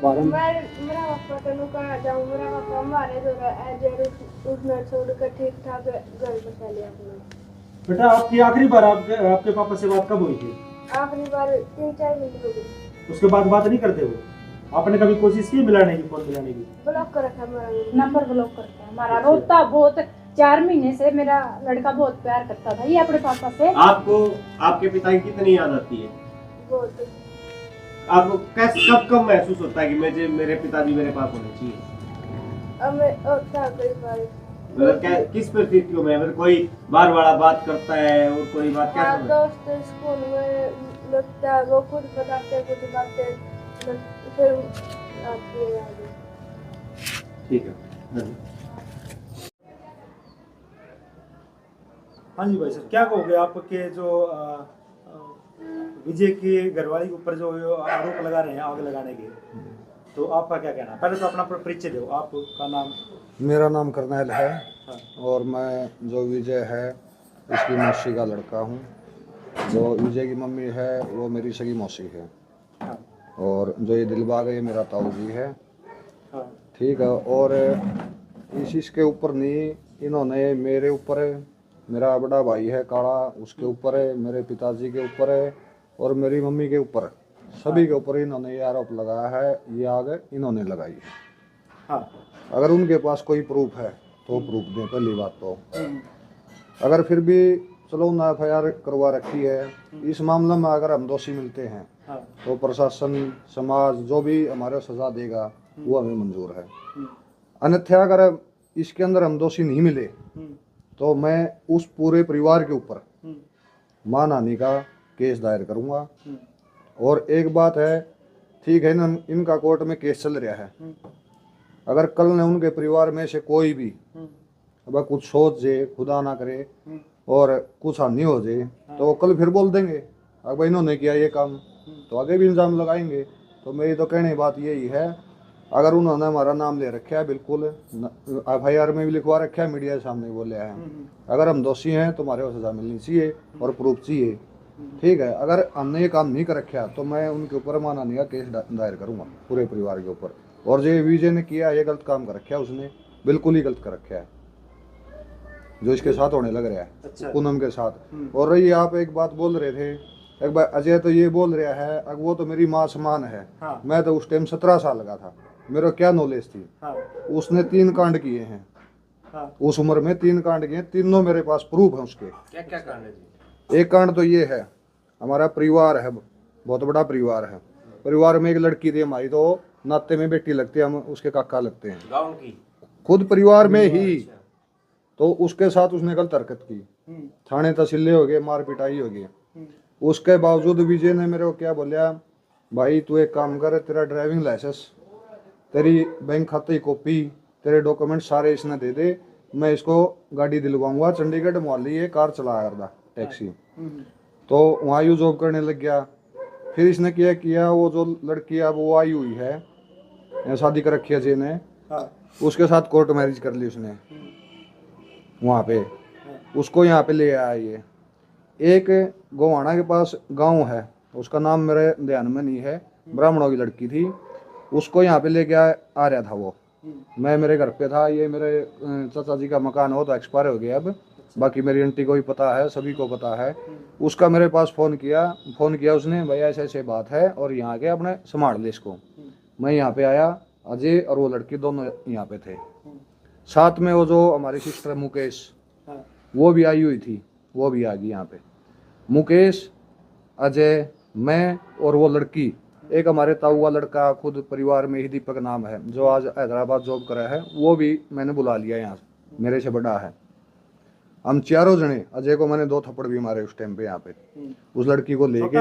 Farm मेरा पापा तेनों कहा जाऊं, मेरा पापा हमारे जो उसने छोड़ कर ठीक ठाक घर बसा लिया अपना। बेटा आपकी आखिरी बार आपके पापा से बात कब हुई थी? आखिरी बार 3-4 महीने हो गए। उसके बाद बात नहीं करते वो? आपने कभी कोशिश की मिलाने की, फोन मिलाने की? ब्लॉक कर रखा मेरा नंबर ब्लॉक करता है हमारा। रोता बहुत 4 महीने से। मेरा लड़का बहुत प्यार करता था ये अपने पापा से। आपको आपके पिता की कितनी याद आती है? बहुत। आपको कैसे कब महसूस होता है कि मेरे पिताजी मेरे पास होने चाहिए? अब मैं था कई बार मतलब किस परिस्थितियों में? अगर कोई बार बार बात करता है और कोई बात क्या हाँ, दोस्त स्कूल में लगता है, वो खुद बताते कुछ बातें फिर आती है याद। ठीक है। हाँ जी भाई सर, क्या कहोगे आपके जो विजय की घरवाली के ऊपर जो आरोप लगा रहे हैं आग लगाने के, तो आपका क्या कहना है? पहले तो अपना परिचय दो, आपका नाम। मेरा नाम करनैल है। हाँ। और मैं जो विजय है इसकी मौसी का लड़का हूँ। जो विजय की मम्मी है वो मेरी सगी मौसी है। हाँ। और जो ये दिलबाग है ये मेरा ताऊ जी है। हाँ। ठीक है। और इसके ऊपर नहीं, इन्होंने मेरे ऊपर, मेरा बड़ा भाई है काला, उसके ऊपर है, मेरे पिताजी के ऊपर है और मेरी मम्मी के ऊपर, सभी के ऊपर इन्होंने ये आरोप लगाया है। ये आग इन्होंने लगाई है। हाँ। अगर उनके पास कोई प्रूफ है तो प्रूफ दें। पहली बात तो अगर फिर भी चलो उन्होंने FIR करवा रखी है, इस मामले में अगर हम दोषी मिलते हैं हाँ। तो प्रशासन, समाज जो भी हमारे सजा देगा वो हमें मंजूर है। अन्यथा अगर इसके अंदर हम दोषी नहीं मिले तो मैं उस पूरे परिवार के ऊपर मानहानि का केस दायर करूंगा। और एक बात है, ठीक है ना, इनका कोर्ट में केस चल रहा है। अगर कल ने उनके परिवार में से कोई भी अब कुछ सोच जाए, खुदा ना करे, और कुछ हानि हो जाए तो कल फिर बोल देंगे अब इन्होंने किया ये काम, तो आगे भी इल्ज़ाम लगाएंगे। तो मेरी तो कहने की बात यही है, अगर उन्होंने हमारा नाम ले रखा है, बिल्कुल FIR में भी लिखवा रखा है, मीडिया के सामने बोले हैं, अगर हम दोषी हैं तो हमारे को सजा मिलनी चाहिए और प्रूफ चाहिए। ठीक है। अगर हमने ये काम नहीं कर रखा तो मैं उनके ऊपर मानहानि का केस दायर करूंगा पूरे परिवार के ऊपर। और जो विजय ने किया ये गलत काम कर रखा है, उसने बिल्कुल ही गलत कर रखा है जो इसके साथ होने लग रहा है। अच्छा। पूनम के साथ। और रही आप एक बात बोल रहे थे, एक बार अजय तो ये बोल रहा है अब वो तो मेरी माँ समान है। हाँ। मैं तो उस टाइम 17 साल का था, मेरा क्या नॉलेज थी। हाँ। उसने 3 कांड किए हैं। हाँ। उस उम्र में 3 कांड किए, तीनों मेरे पास प्रूफ है उसके। क्या क्या कारण है जी? एक कांड तो ये है, हमारा परिवार है, बहुत बड़ा परिवार है। परिवार में एक लड़की थी हमारी, तो नाते में बेटी लगती है, हम उसके काका लगते हैं गाँव की? खुद परिवार में ही। तो उसके साथ उसने गलत हरकत की, थाने तहसीले हो गए, मार पिटाई हो गई। उसके बावजूद विजय ने मेरे को क्या बोला, भाई तू एक काम कर, तेरा ड्राइविंग लाइसेंस, तेरी बैंक खाते की कॉपी, तेरे डॉक्यूमेंट सारे इसने दे दे, मैं इसको गाड़ी दिलवाऊंगा। चंडीगढ़ मोहाली ये कार चलाया करता टैक्सी। तो वहाँ यू जॉब करने लग गया। फिर इसने क्या किया, वो जो लड़की अब वो आई हुई है, शादी कर रखी है जी ने, उसके साथ कोर्ट मैरिज कर ली उसने वहाँ पे। उसको यहाँ पे ले आया। ये एक गोवाना के पास गांव है, उसका नाम मेरे ध्यान में नहीं है, ब्राह्मणों की लड़की थी, उसको यहाँ पे लेके आ रहा था वो। मैं मेरे घर पे था, ये मेरे चाचा जी का मकान हो तो एक्सपायर हो गया अब, बाकी मेरी आंटी को भी पता है, सभी को पता है। उसका मेरे पास फ़ोन किया उसने, भाई ऐसे ऐसे बात है और यहाँ के अपने संभाल ले इसको। मैं यहाँ पे आया, अजय और वो लड़की दोनों यहाँ पे थे। साथ में वो जो हमारी सिस्टर मुकेश, वो भी आई हुई थी, वो भी आ गई यहाँ पे। मुकेश, अजय, मैं और वो लड़की, एक हमारे ताऊ का लड़का खुद परिवार में ही, दीपक नाम है, जो आज हैदराबाद जॉब कर रहा है, वो भी मैंने बुला लिया यहाँ, मेरे से बड़ा है। हम चारों जने, अजय को मैंने 2 थप्पड़ भी मारे उस टाइम पे यहाँ पे। उस लड़की को लेके,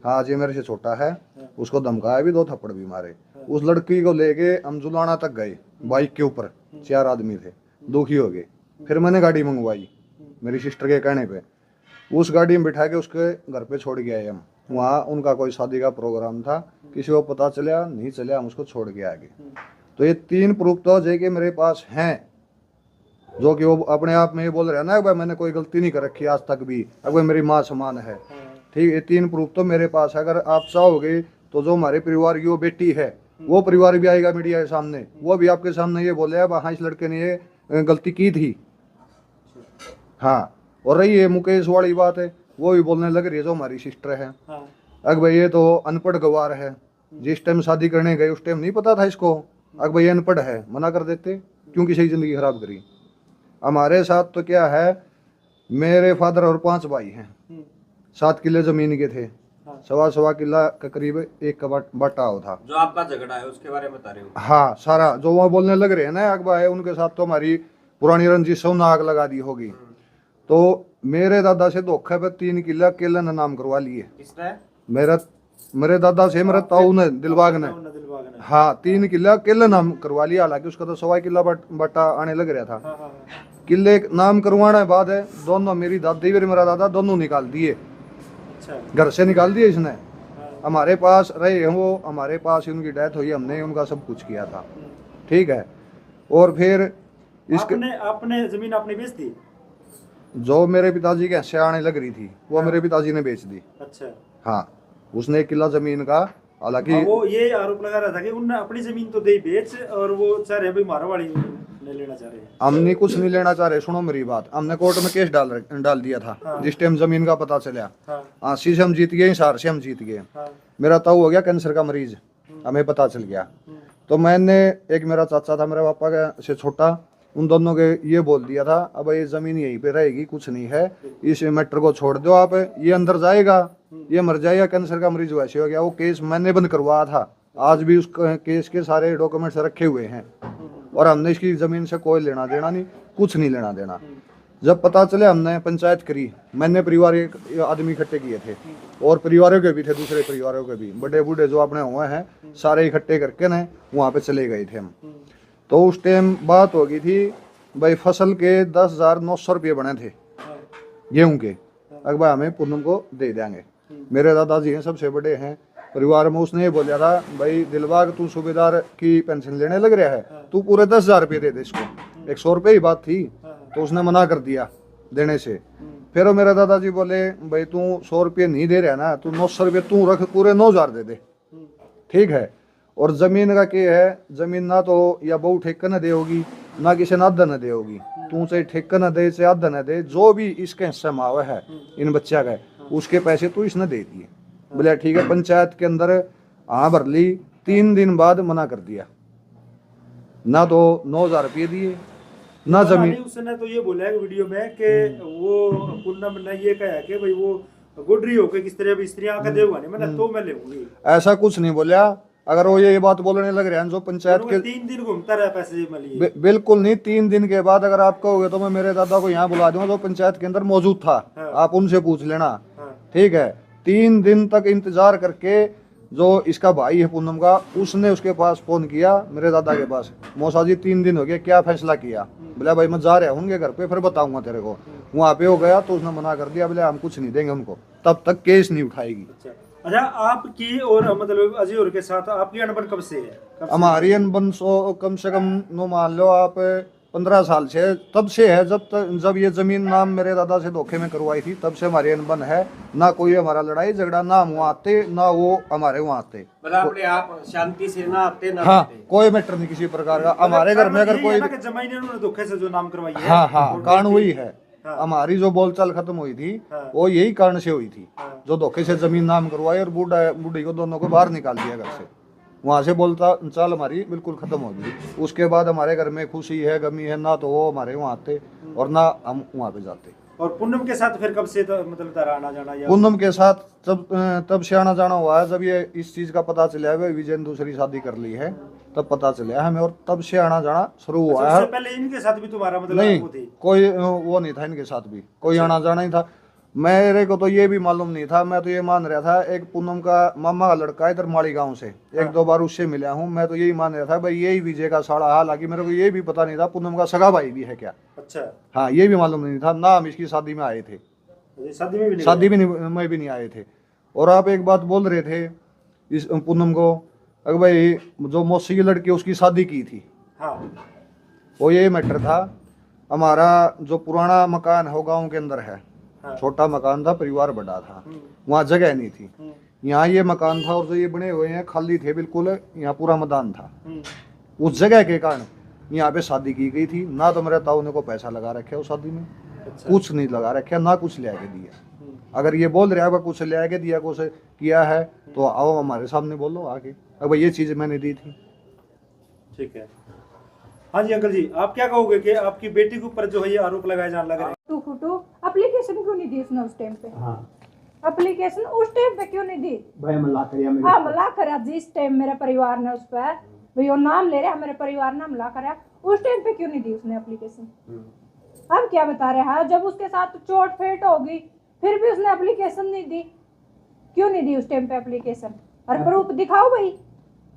हाँ अजय मेरे से छोटा है, उसको धमकाया भी, 2 थप्पड़ भी मारे। उस लड़की को लेके हम जुलाना तक गए, बाइक के ऊपर 4 आदमी थे, दुखी हो गए। फिर मैंने गाड़ी मंगवाई मेरी सिस्टर के कहने पे, उस गाड़ी में बिठा के उसके घर पे छोड़ के आए हम। वहाँ उनका कोई शादी का प्रोग्राम था, किसी को पता चला नहीं चला, हम उसको छोड़ के आ गए। तो ये 3 प्रूफ तो अजय के मेरे पास हैं, जो कि वो अपने आप में ये बोल रहे हैं ना भाई मैंने कोई गलती नहीं कर रखी आज तक भी, अब मेरी माँ समान है। ठीक, ये 3 प्रूफ तो मेरे पास है। अगर आप चाहोगे तो जो हमारे परिवार की वो बेटी है वो परिवार भी आएगा मीडिया के सामने, वो भी आपके सामने ये बोलेगा हाँ इस लड़के ने ये गलती की थी। हाँ, और रही है मुकेश वाली बात है, वो भी बोलने लग रही है जो हमारी सिस्टर है, हाँ। अगर भाई ये तो अनपढ़ गवार है, जिस टाइम शादी करने गए उस टाइम नहीं पता था इसको, अगर भाई ये अनपढ़ है मना कर देते, क्यों किसी की जिंदगी खराब करी। हमारे साथ तो क्या है, मेरे फादर और 5 भाई हैं, 7 किले जमीन के थे, सवा किला का करीब एक का बाटा हो था। जो आपका झगड़ा है उसके बारे में बता रहे हो? हाँ, सारा जो वो बोलने लग रहे हैं ना अकबा है, उनके साथ तो हमारी पुरानी रंजिश से आग लगा दी होगी। तो मेरे दादा से धोखे पे 3 किला अकेले ने नाम करवा लिए। किसने? मेरे दादा से मेरे ताऊ ने, दिलबाग ने। दिलबाग ने। हाँ, 3 किला अकेले नाम करवा लिया, हालांकि उसका तो सवा किला बाटा आने लग रहा था। हाँ। किले नाम करवाने के बाद है दोनों, मेरी दादी और मेरा दादा दोनों निकाल दिए, अच्छा। घर से निकाल दिए इसने। हमारे पास रहे हैं वो, हमारे पास ही उनकी डेथ हुई, हमने उनका सब कुछ किया था, ठीक है। और फिर इसके आपने जमीन आपने बेच दी? जो मेरे पिताजी के हिस्से आने लग रही थी वो मेरे पिताजी ने बेच दी। अच्छा। हाँ, उसने 1 किला जमीन का, हालांकि वो ये आरोप लगा रहा था कि उन्होंने अपनी जमीन तो दे बेच, और वो चाह रहे भाई मारवाड़ी ने लेना चाह रहे हैं। हमने कुछ नहीं लेना चाह रहे, सुनो मेरी बात। हमने कोर्ट में केस डाल दिया था। हाँ। जिस टाइम जमीन का पता चला, हाँ। 80 से हम जीत गए, 4 से हम जीत गए। हाँ। मेरा ताऊ हो गया कैंसर का मरीज, हमें पता चल गया। तो मैंने, एक मेरा चाचा था मेरे पापा का से छोटा, उन दोनों के ये बोल दिया था अब ये जमीन यहीं पे रहेगी, कुछ नहीं है, इस मैटर को छोड़ दो आप, ये अंदर जाएगा, ये मर जाएगा, कैंसर का मरीज वैसे हो गया। वो केस मैंने बंद करवाया था, आज भी उस केस के सारे डॉक्यूमेंट्स रखे हुए हैं, और हमने इसकी जमीन से कोई लेना देना नहीं, कुछ नहीं लेना देना। जब पता चले हमने पंचायत करी, मैंने परिवार एक आदमी इकट्ठे किए थे, और परिवारों के भी थे, दूसरे परिवारों के भी, बड़े बूढ़े जो अपने हुए हैं सारे इकट्ठे करके न वहाँ पे चले गए थे हम। तो उस टाइम बात हो गई थी भाई, फसल के 10,900 रुपये बने थे गेहूं के, अगर भाई हमें पूनम को दे देंगे। मेरे दादाजी हैं, सबसे बड़े हैं परिवार में, उसने ये बोला था भाई दिलबाग तू सूबेदार की पेंशन लेने लग रहा है, तू पूरे 10,000 रुपये दे दे इसको। 100 रुपये ही बात थी, तो उसने मना कर दिया देने से। फिर वो मेरे दादाजी बोले भाई तू 100 रुपये नहीं दे रहा ना, तू 900 रुपये तू रख, पूरे 9,000 दे दे, ठीक है। और जमीन का क्या है, जमीन ना तो या बहु ठेका न दे होगी, ना किसी ने अद्धा न दे होगी, तू चाहे ठेका न दे चाहे अद्धा न दे, जो भी इसके हिस्से में आवा है इन बच्चा का, उसके पैसे तू इसने दे दिए। बोले ठीक है। पंचायत के अंदर हाँ भर ली, 3 दिन बाद मना कर दिया, ना तो 9,000 रुपये दिए ना जमीन। उसने तो ये बोला है वीडियो में कि वो पूनम ने ये कहा है कि भाई वो गुडरी होके किस तरह स्त्रियां आकर देगा नहीं, मैंने तो मैं लेऊंगी, ऐसा कुछ नहीं बोला। अगर वो ये बात बोलने लग रहे हैं जो पंचायत के 3 दिन घूमता रहा पैसे में लिए। बिल्कुल नहीं, 3 दिन के बाद अगर आप कहोगे तो मैं मेरे दादा को यहाँ बुला दूंगा जो पंचायत के अंदर मौजूद था, आप उनसे पूछ लेना, ठीक है। 3 दिन तक इंतजार करके जो इसका भाई है पूनम का, उसने उसके पास फोन किया मेरे दादा के पास, मौसा जी 3 दिन हो गए, क्या फैसला किया? बोला भाई मैं जा रहा हूँ घर पे, फिर बताऊंगा तेरे को। वहाँ पे हो गया तो उसने मना कर दिया, बोले हम कुछ नहीं देंगे उनको, तब तक केस नहीं उठाएगी। अच्छा, आपकी और मतलब अजय और के साथ आपकी अनबन कब से है? हमारी अनबन कम से कम नो मान लो आप 15 साल से, तब से है जब ये जमीन नाम मेरे दादा से धोखे में करवाई थी, तब से हमारी अनबन है। ना कोई हमारा लड़ाई झगड़ा, ना हम वहाँ आते ना वो हमारे वहाँ आते, मतलब अपने आप शांति से ना आते ना हाँ, आते। कोई मैटर नहीं किसी प्रकार का। हमारे घर में अगर कोई, जमाई ने उन्होंने धोखे से जो नाम करवाई है, हाँ हाँ, कारण वही है। हमारी जो बोलचाल खत्म हुई थी वो यही कारण से हुई थी, जो धोखे से जमीन नाम करवाई और बूढ़ी को दोनों को बाहर निकाल दिया घर से, वहाँ से बोलता चाल हमारी बिल्कुल खत्म हो गई। उसके बाद हमारे घर में खुशी है गमी है, ना तो वो हमारे वहाँ आते और ना हम वहाँ पे जाते। और पूनम के साथ फिर कब से तो मतलब तारा आना जाना? या पूनम के साथ तब से आना जाना हुआ है जब ये इस चीज का पता चला है विजय ने दूसरी शादी कर ली है, तब पता चला हमें, और तब से आना जाना शुरू हुआ है। पहले इनके साथ भी तुम्हारा मतलब नहीं, वो थी? कोई वो नहीं था इनके साथ भी, कोई आना जाना ही था। मेरे को तो ये भी मालूम नहीं था, मैं तो ये मान रहा था एक पूनम का मामा का लड़का इधर माड़ी गांव से, 1-2 बार उससे मिला हूँ, मैं तो यही मान रहा था भाई यही विजय का साड़ा। हालांकि मेरे को ये भी पता नहीं था पूनम का सगा भाई भी है क्या। अच्छा, हाँ, ये भी मालूम नहीं था ना। हम इसकी शादी में आए थे, शादी में भी नहीं? शादी में भी नहीं आए थे। और आप एक बात बोल रहे थे इस पूनम को, अगर भाई जो मौसी की लड़की उसकी शादी की थी, हाँ, वो ये मैटर था। हमारा जो पुराना मकान हो गांव के अंदर है, छोटा मकान था, परिवार बड़ा था, वहाँ जगह नहीं थी, यहाँ ये मकान था और जो ये बने हुए हैं खाली थे बिल्कुल, यहाँ पूरा मैदान था। उस जगह के कारण यहाँ पे शादी की गई थी। ना तो मेरे ताऊ ने को पैसा लगा रखे उस शादी में, कुछ नहीं लगा रखे, ना कुछ ले आके दिया। अगर ये बोल रहे हैं कुछ ले आके दिया, कुछ किया है, तो आओ हमारे सामने बोलो आके, अब ये चीज मैंने दी थी। ठीक है। हाँ जी अंकल जी, आप क्या कहोगे कि आपकी बेटी के ऊपर जो है ये आरोप लगाए जाने लग रहे हैं? टू फुटू एप्लीकेशन क्यों नहीं दी उसने उस टाइम पे? हाँ एप्लीकेशन उस टाइम पे क्यों नहीं दी? भाई हमला करिया मेरे हाँ, हमला करा जिस टाइम मेरे परिवार ने उस पर, भाई वो नाम ले रहे हैं मेरे परिवार ने हमला करा, उस टाइम पे क्यों नहीं दी उसने एप्लीकेशन? अब क्या बता रहे हैं, जब उसके साथ चोट फेट होगी फिर भी उसने एप्लीकेशन नहीं दी, क्यों नहीं दी उस टाइम पे एप्लीकेशन? और प्रूफ दिखाओ भाई,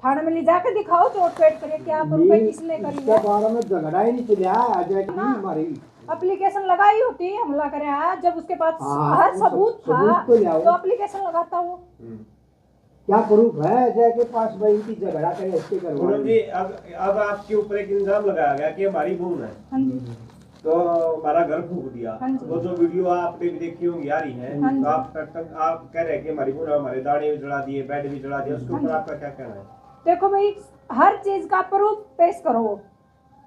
थाने में ले जाके दिखाओ चोट फेट करे, क्या प्रूफ है किसने करी है? बारे में झगड़ा ही नहीं चलिया आ जाएगी हमारी एप्लीकेशन लगाई होती, हमला करे है, जब उसके पास हर सबूत था तो एप्लीकेशन लगाता वो। क्या प्रूफ है अजय के पास भाई की झगड़ा करे उसके करवा जी। अब आपके ऊपर एक इल्जाम लगाया गया कि हमारी बहन है, हाँ जी, तो हमारा घर फूक दिया। हाँ जी। वो जो वीडियो आपने भी देखी होंगी आ रही है, हाँ जी। तो आप कह रहे हैं कि हमारी बहन हमारे दाढ़ी भी जला दिए, बेड भी जला दिया, उसके ऊपर आपका क्या कहना है? देखो भाई, हर चीज का प्रूफ पेश करो,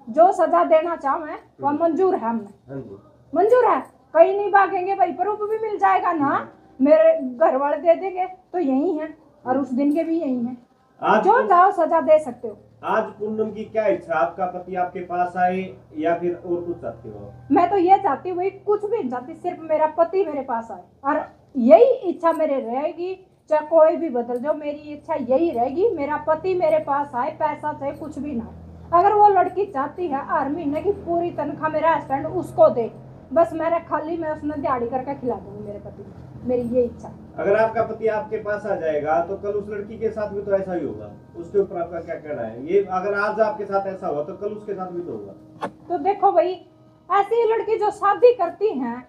जो सजा देना चाहे वह मंजूर है, हमें हाँ जी मंजूर है, कहीं नहीं भागेंगे भाई, प्रूफ भी मिल जाएगा ना, मेरे घर वाले दे देंगे तो यही है, और उस दिन के भी यही है, जो चाहो सजा दे सकते हो। आज पूनम की क्या इच्छा, आपका पति आपके पास आए या फिर और कुछ चाहते हो? मैं तो ये चाहती हूँ भाई, कुछ भी नहीं चाहती, सिर्फ मेरा पति मेरे पास आए, और यही इच्छा मेरे रहेगी, चाहे कोई भी बदल जाओ, मेरी इच्छा यही रहेगी, मेरा पति मेरे पास आए, पैसा चाहे कुछ भी ना। अगर वो लड़की चाहती है हर महीने की पूरी तनख्वाह मेरा हस्बैंड उसको दे, बस मेरा खाली मैं उसमें दिहाड़ी करके खिला दूंगी मेरे पति को, मेरी ये इच्छा। अगर आपका पति आपके पास आ जाएगा तो कल उस लड़की के साथ भी तो ऐसा ही होगा, उसके ऊपर आपका क्या कहना है? ये अगर आज आपके साथ ऐसा हुआ तो कल उसके साथ भी तो होगा। तो देखो भाई, ऐसी लड़की जो शादी करती हैं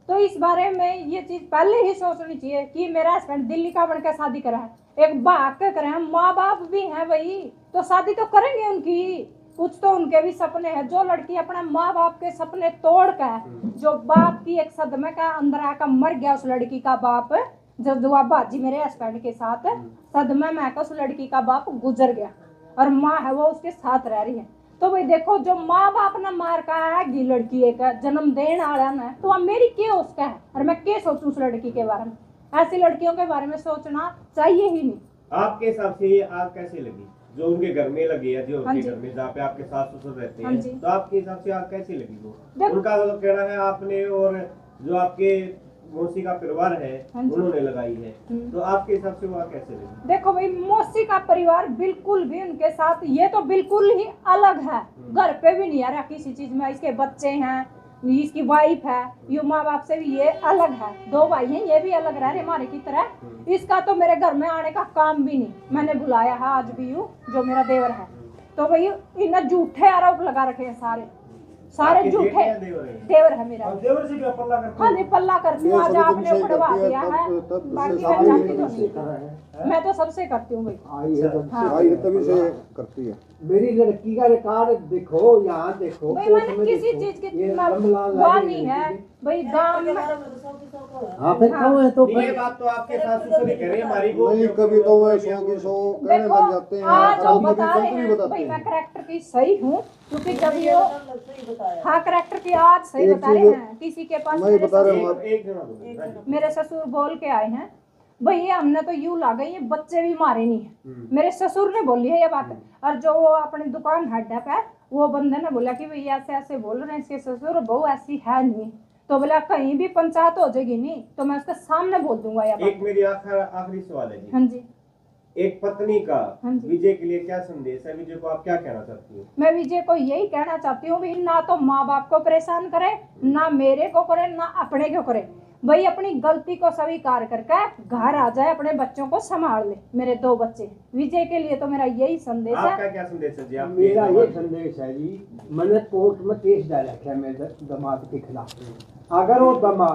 तो इस बारे में ये चीज पहले ही सोचनी चाहिए कि मेरा हस्बैंड दिल्ली का बनकर शादी करा है, एक बात करे हैं, माँ बाप भी हैं भाई, तो शादी तो करेंगे उनकी, कुछ तो उनके भी सपने हैं। जो लड़की अपने माँ बाप के सपने तोड़ कर, जो बाप की एक सदमे का अंदर आकर मर गया, उस लड़की का बाप, जब दुआ बाजी मेरे हस्बैंड के साथ सदमे में आकर उस लड़की का बाप गुजर गया, और माँ है वो उसके साथ रह रही है, तो भाई देखो, जो माँ बाप ने मार का है लड़की एक जन्म देने वाला ने, तो अब मेरी क्या उसका है, और मैं क्या सोचूं उस लड़की के बारे में? ऐसी लड़कियों के बारे में सोचना चाहिए ही नहीं। आपके हिसाब से ये आग कैसे लगी, जो उनके घर में लगी है, जो उनके घर में जहाँ पे आपके सास ससुर रहते हैं, तो आपके हिसाब से आग कैसे लगी? वो उनका मतलब कहना है आपने, और जो आपके मौसी का परिवार है उन्होंने लगाई है, तो आपके हिसाब से वो आग कैसे लगी? देखो भाई, मौसी का परिवार बिल्कुल भी उनके साथ, ये तो बिल्कुल ही अलग है, घर पे भी नहीं आ रहा किसी चीज में, इसके बच्चे हैं, इसकी वाइफ है, ये माँ बाप से भी ये अलग है, दो भाई हैं, ये भी अलग रह रहे हमारे की तरह। इसका तो मेरे घर में आने का काम भी नहीं, मैंने बुलाया है आज भी यू जो मेरा देवर है, तो भाई इन्हें झूठे आरोप लगा रखे हैं, सारे झूठे। देवर है मेरा। देवर से क्या पल्ला करते? हाँ नहीं, पल्ला करती हूँ, आज आपने पढ़वा दिया है, बाकी मैं जानती तो नहीं, मैं तो सबसे करती हूँ भाई। आई है तभी से करती है। मेरी लड़की का रिकॉर्ड देखो, यहाँ देखो भाई, मैंने किसी चीज की वाह नहीं है भाई, गांव में। हाँ फिर क्यों है? तो ये बात तो आपके सास ससुर ही कह रहे हैं, हमारी वो नहीं, कभी तो वो 100 की 100 कहने लग जाते हैं, आज जो कभी बता रहे हैं बताते भाई, मैं हैं। करैक्टर की सही हूँ, क्योंकि जब ये हाँ करैक्टर की आज सही बता रहे हैं, किसी के पास नहीं बता रहे, मेरे ससुर बोल के आए हैं भाई, ये हमने तो यूं ला गई, ये बच्चे भी मारे नहीं है, मेरे ससुर ने बोली है ये बात। और जो वो अपनी दुकान हेड है, वो बंदे ने बोला कि भाई ऐसे ऐसे बोल रहे हैं इसके ससुर, बहू ऐसी है नहीं, तो बोला कहीं भी पंचायत हो जाएगी नहीं तो मैं उसके सामने बोल दूंगा ये बात। एक मेरी आखिरी सवाल है जी। हाँ जी। एक पत्नी का हाँ जी। विजय के लिए क्या संदेश है? विजय को आप क्या कहना चाहती हो? मैं विजय को यही कहना चाहती हूँ, ना तो माँ बाप को परेशान करे, ना मेरे को करे, ना अपने को करे, भाई अपनी गलती को स्वीकार करके घर आ जाए, अपने बच्चों को संभाल ले। मेरे 2 बच्चे, विजय के लिए तो मेरा यही संदेश है। आपका क्या संदेश है जी? मेरा ये संदेश है जी, मैंने कोर्ट में केस डाल रखा है मेरे दामाद के खिलाफ। अगर वो दामाद